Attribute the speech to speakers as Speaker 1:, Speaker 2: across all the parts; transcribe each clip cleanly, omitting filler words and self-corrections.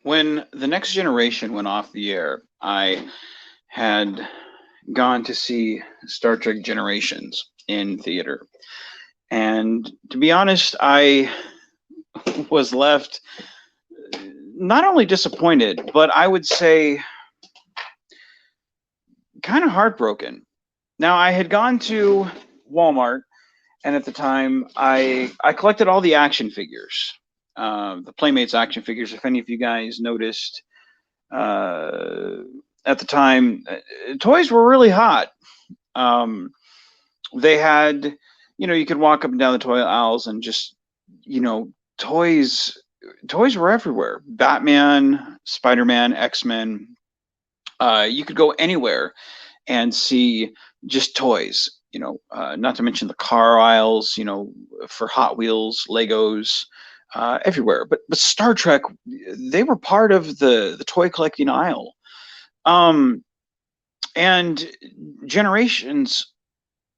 Speaker 1: When the Next Generation went off the air, I had gone to see Star Trek Generations in theater. And to be honest, I was left not only disappointed, but I would say kind of heartbroken. Now, I had gone to Walmart, and at the time, I collected all the action figures, the Playmates action figures. If any of you guys noticed, uh, at the time, toys were really hot. Um, they had, you could walk up and down the toy aisles and just, you know, toys. Toys were everywhere. Batman, Spider-Man, X-Men. You could go anywhere and see just toys. Not to mention the car aisles. For Hot Wheels, Legos, everywhere. But Star Trek, they were part of the toy collecting aisle. Um, and Generations,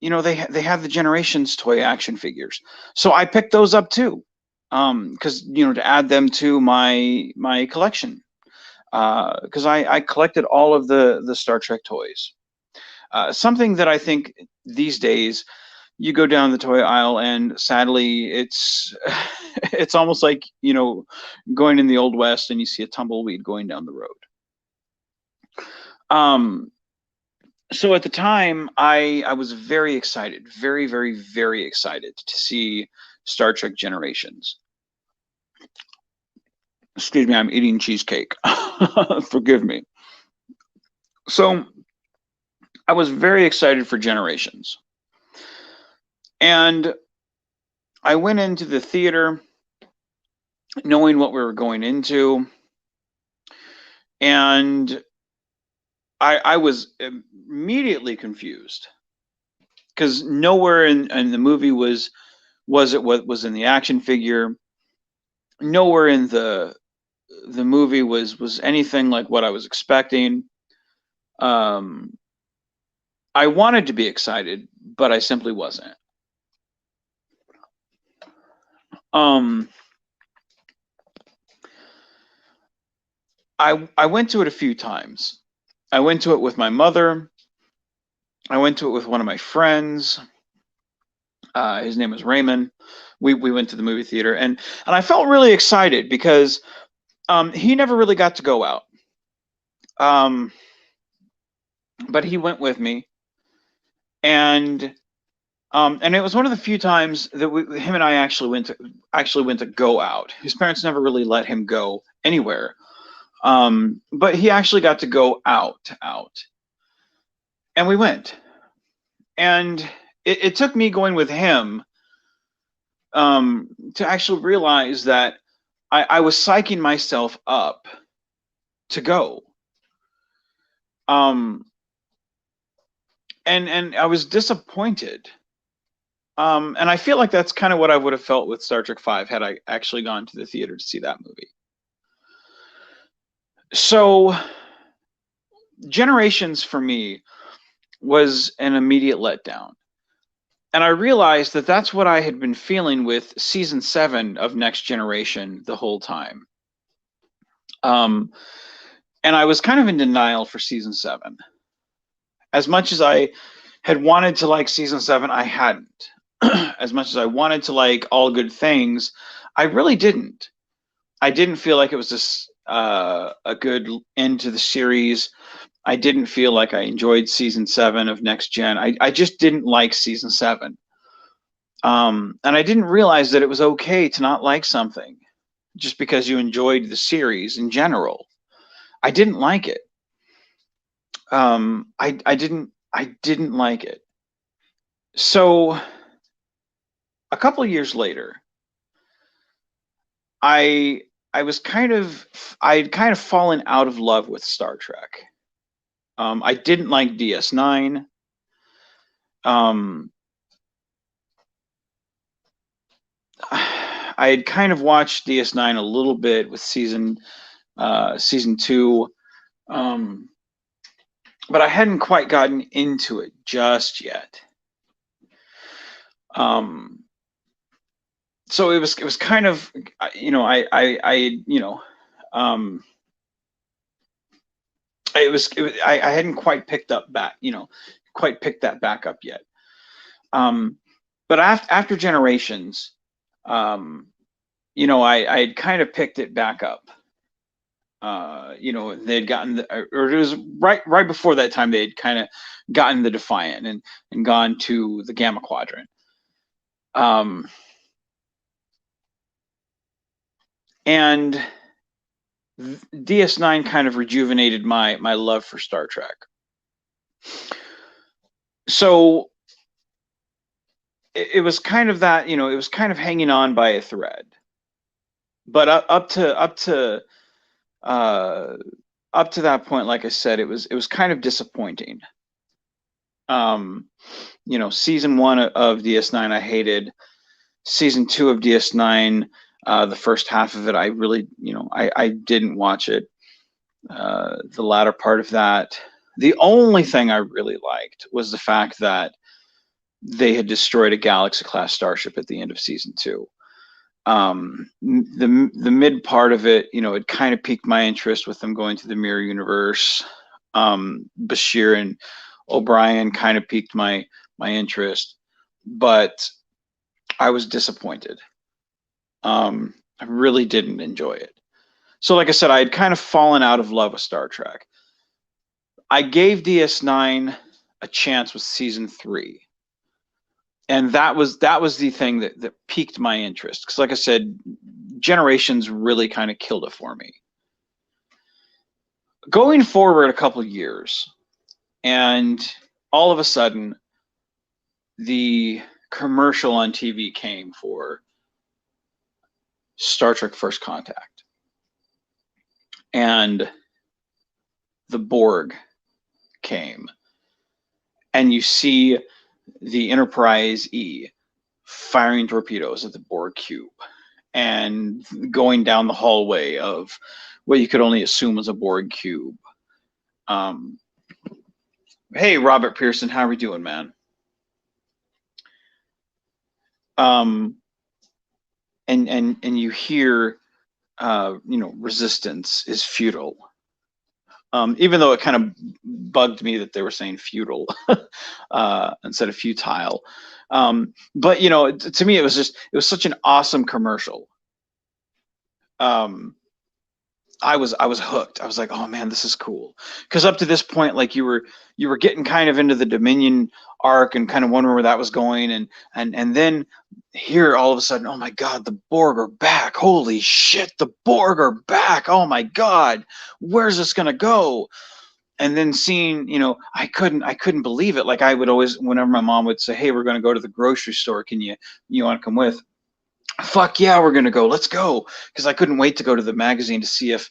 Speaker 1: they have the Generations toy action figures, so I picked those up too, because to add them to my collection, because I collected all of the Star Trek toys. Something that I think these days, you go down the toy aisle and sadly it's almost like going in the old west and you see a tumbleweed going down the road. Um, so at the time, I was very excited, very, very, very excited to see Star Trek Generations. Excuse me, I'm eating cheesecake. Forgive me. So I was very excited for Generations. And I went into the theater knowing what we were going into. And I was immediately confused because nowhere in the movie was it what was in the action figure. Nowhere in the movie was anything like what I was expecting. Um, I wanted to be excited, but I simply wasn't. Um, I went to it a few times. I went to it with my mother. I went to it with one of my friends. His name was Raymond. We went to the movie theater, and I felt really excited because he never really got to go out. Um, but he went with me, and and it was one of the few times that him and I actually went to go out. His parents never really let him go anywhere, but he actually got to go out, and we went. And it took me going with him to actually realize that I was psyching myself up to go. Um, and I was disappointed. And I feel like that's kind of what I would have felt with Star Trek V had I actually gone to the theater to see that movie. So, Generations for me was an immediate letdown. And I realized that that's what I had been feeling with season 7 of Next Generation the whole time. Um, and I was kind of in denial for season 7. As much as I had wanted to like season 7, I hadn't. As much as I wanted to like All Good Things, I really didn't. I didn't feel like it was a good end to the series. I didn't feel like I enjoyed season 7 of Next Gen. I just didn't like season 7. And I didn't realize that it was okay to not like something just because you enjoyed the series in general. I didn't like it. I didn't like it. So a couple of years later, I I was I'd kind of fallen out of love with Star Trek. I didn't like DS9. Um, I had kind of watched DS9 a little bit with season 2, um, but I hadn't quite gotten into it just yet. Um, so it was kind of I I hadn't quite picked up back, quite picked that back up yet. But after Generations, I had kind of picked it back up. They'd gotten or it was right before that time, they had kind of gotten the Defiant and gone to the Gamma Quadrant. And DS9 kind of rejuvenated my love for Star Trek. So it was kind of that, it was kind of hanging on by a thread. But up to that point, like I said, it was kind of disappointing. Season 1 of DS9 I hated. Season 2 of DS9, the first half of it, I really, I didn't watch it. The latter part of that, the only thing I really liked was the fact that they had destroyed a Galaxy-class starship at the end of season 2. The mid part of it, it kind of piqued my interest with them going to the mirror universe. Bashir and O'Brien kind of piqued my interest, but I was disappointed. I really didn't enjoy it. So like I said, I had kind of fallen out of love with Star Trek. I gave DS9 a chance with season 3. And that was the thing that piqued my interest. Because like I said, Generations really kind of killed it for me. Going forward a couple of years, and all of a sudden, the commercial on TV came for Star Trek First Contact. And the Borg came. And you see the Enterprise E firing torpedoes at the Borg cube and going down the hallway of what you could only assume was a Borg cube. Hey, Robert Pearson, how are we doing, man? And you hear, resistance is futile. Even though it kind of bugged me that they were saying futile instead of futile. But, to me, it was such an awesome commercial. I was hooked. I was like, oh man, this is cool. Because up to this point, like you were getting kind of into the Dominion arc and kind of wondering where that was going, and then here all of a sudden, oh my God, the Borg are back. Holy shit, the Borg are back. Oh my God, where's this gonna go? And then seeing, I couldn't believe it. Like I would always, whenever my mom would say, hey, we're gonna go to the grocery store, can you want to come with? Fuck yeah, we're gonna go. Let's go. Because I couldn't wait to go to the magazine to see if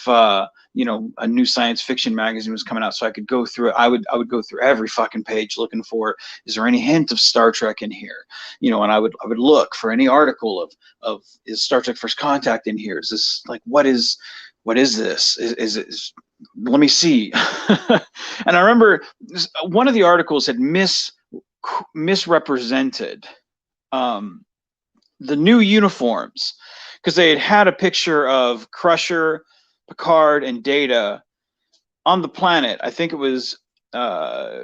Speaker 1: a new science fiction magazine was coming out, so I could go through it. I would go through every fucking page looking for, is there any hint of Star Trek in here? And I would look for any article of is Star Trek First Contact in here? Is this like what is this? Is it? Let me see. And I remember one of the articles had misrepresented the new uniforms, because they had a picture of Crusher, Picard, and Data on the planet. I think it was a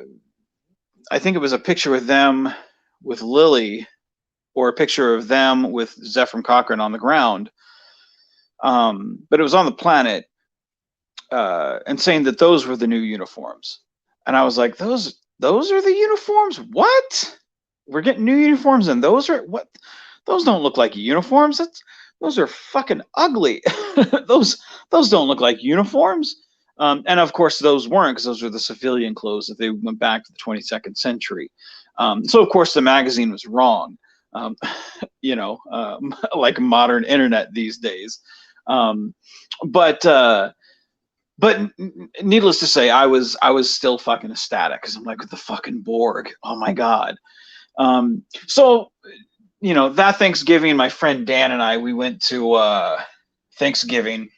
Speaker 1: picture with them with Lily, or a picture of them with Zefram Cochrane on the ground. But it was on the planet, and saying that those were the new uniforms. And I was like, those are the uniforms? What? We're getting new uniforms, and those are what? Those don't look like uniforms. Those are fucking ugly. those don't look like uniforms. And of course those weren't, because those were the civilian clothes that they went back to the 22nd century. So of course the magazine was wrong. Like modern internet these days. But needless to say, I was still fucking ecstatic, because I'm like, with the fucking Borg. Oh my God. So that Thanksgiving, my friend Dan and I, we went to Thanksgiving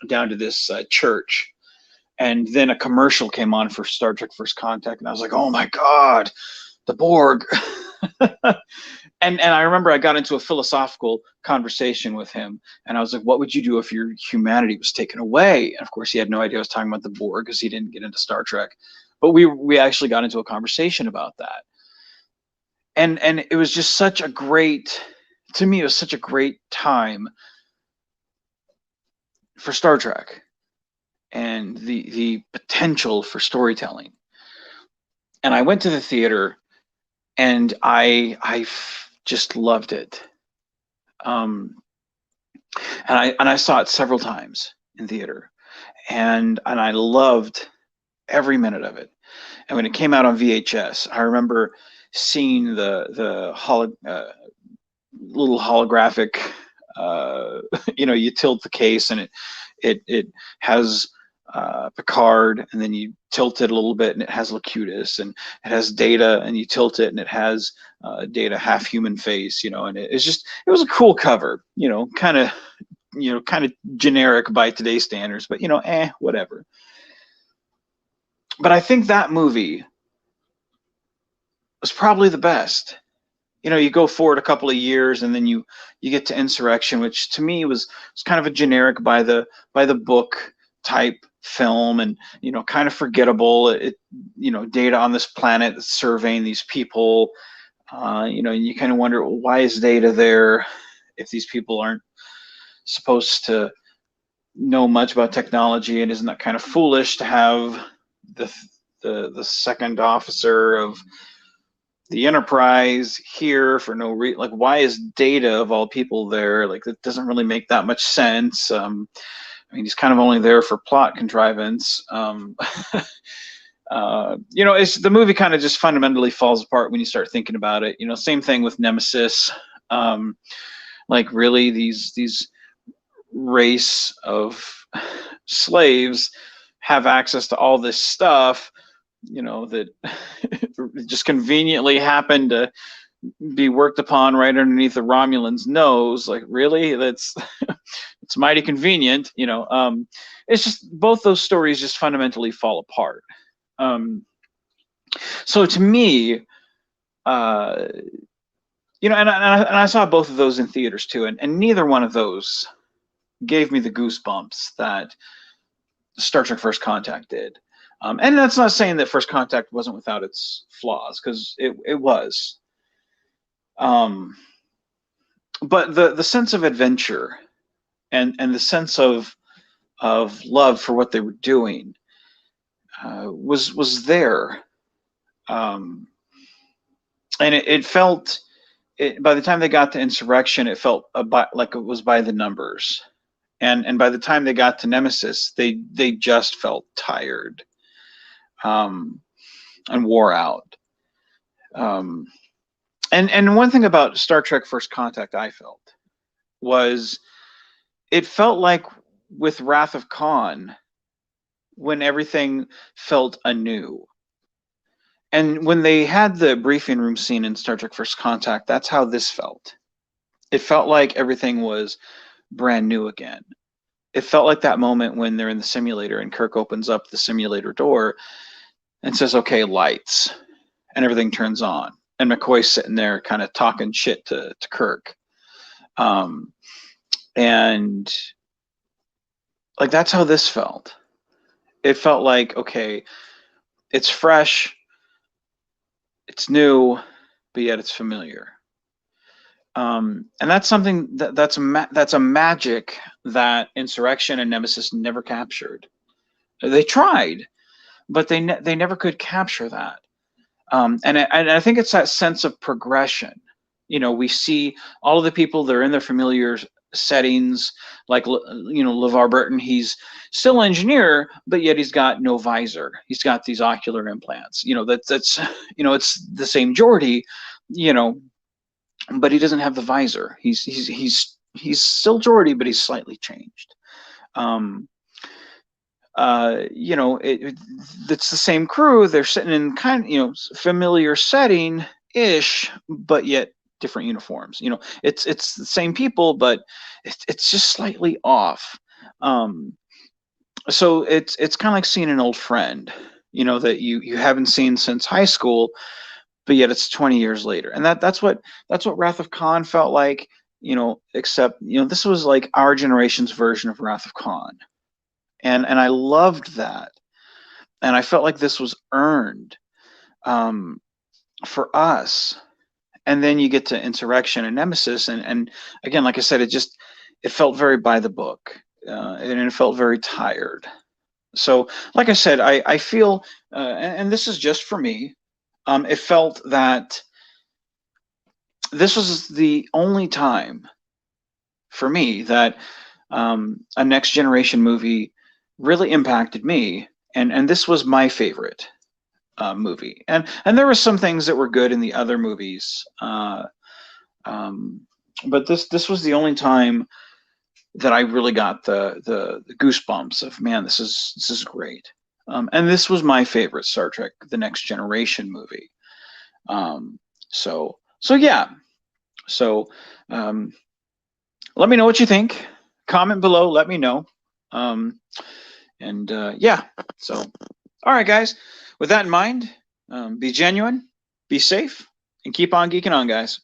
Speaker 1: down to this church, and then a commercial came on for Star Trek First Contact, and I was like, oh my God, the Borg. and I remember I got into a philosophical conversation with him, and I was like, "What would you do if your humanity was taken away?" And of course, he had no idea I was talking about the Borg because he didn't get into Star Trek. But we actually got into a conversation about that, and it was just such a great, to me, it was such a great time for Star Trek and the potential for storytelling. And I went to the theater, and I just loved it. Um, and I saw it several times in theater, and I loved every minute of it. And when it came out on VHS, I remember seeing the little holographic. You tilt the case, and it has Picard, and then you tilt it a little bit, and it has Locutus, and it has Data, and you tilt it, and it has Data half human face, and it was a cool cover, kind of generic by today's standards, but whatever. But I think that movie was probably the best. You go forward a couple of years, and then you get to Insurrection, which to me was kind of a generic by the book type film, and kind of forgettable. Data on this planet surveying these people. And you kind of wonder, well, why is Data there if these people aren't supposed to know much about technology, and isn't that kind of foolish to have the second officer of the Enterprise here for no reason? Like, why is Data of all people there? Like, that doesn't really make that much sense. I mean, he's kind of only there for plot contrivance. It's the movie kind of just fundamentally falls apart when you start thinking about it. Same thing with Nemesis. Like, really, these race of slaves have access to all this stuff, that just conveniently happened to be worked upon right underneath the Romulan's nose. Like, really? That's it's mighty convenient. It's just, both those stories just fundamentally fall apart. So to me, and I saw both of those in theaters too, and neither one of those gave me the goosebumps that Star Trek First Contact did. And that's not saying that First Contact wasn't without its flaws, because it was. But the sense of adventure and the sense of love for what they were doing was there. And it felt, by the time they got to Insurrection, it felt like it was by the numbers. And by the time they got to Nemesis, they just felt tired, and wore out. And one thing about Star Trek First Contact I felt was, it felt like with Wrath of Khan, when everything felt anew. And when they had the briefing room scene in Star Trek First Contact, that's how this felt. It felt like everything was brand new again. It felt like that moment when they're in the simulator and Kirk opens up the simulator door and says, "Okay, lights," and everything turns on. And McCoy's sitting there kind of talking shit to Kirk. And like, that's how this felt. It felt like, okay, it's fresh, it's new, but yet it's familiar. And that's something that's a magic that Insurrection and Nemesis never captured. They tried, but they never could capture that. And I think it's that sense of progression. We see all of the people that are in their familiar settings, like LeVar Burton. He's still an engineer, but yet he's got no visor. He's got these ocular implants. That's it's the same Geordi, but he doesn't have the visor. He's still Geordi, but he's slightly changed. It's the same crew. They're sitting in kind of, familiar setting ish, but yet different uniforms. It's the same people, but it's just slightly off. So it's kind of like seeing an old friend, that you haven't seen since high school, but yet it's 20 years later. And that's what Wrath of Khan felt like, except, this was like our generation's version of Wrath of Khan. And I loved that. And I felt like this was earned for us. And then you get to Insurrection and Nemesis, and again, like I said, it felt very by the book, and it felt very tired. So, like I said, I feel, and this is just for me, it felt that this was the only time for me that a Next Generation movie really impacted me, and this was my favorite movie. And there were some things that were good in the other movies, but this was the only time that I really got the goosebumps of, man, this is great. And this was my favorite Star Trek: The Next Generation movie. So yeah. So let me know what you think. Comment below. Let me know. Yeah. So, all right, guys. With that in mind, be genuine, be safe, and keep on geeking on, guys.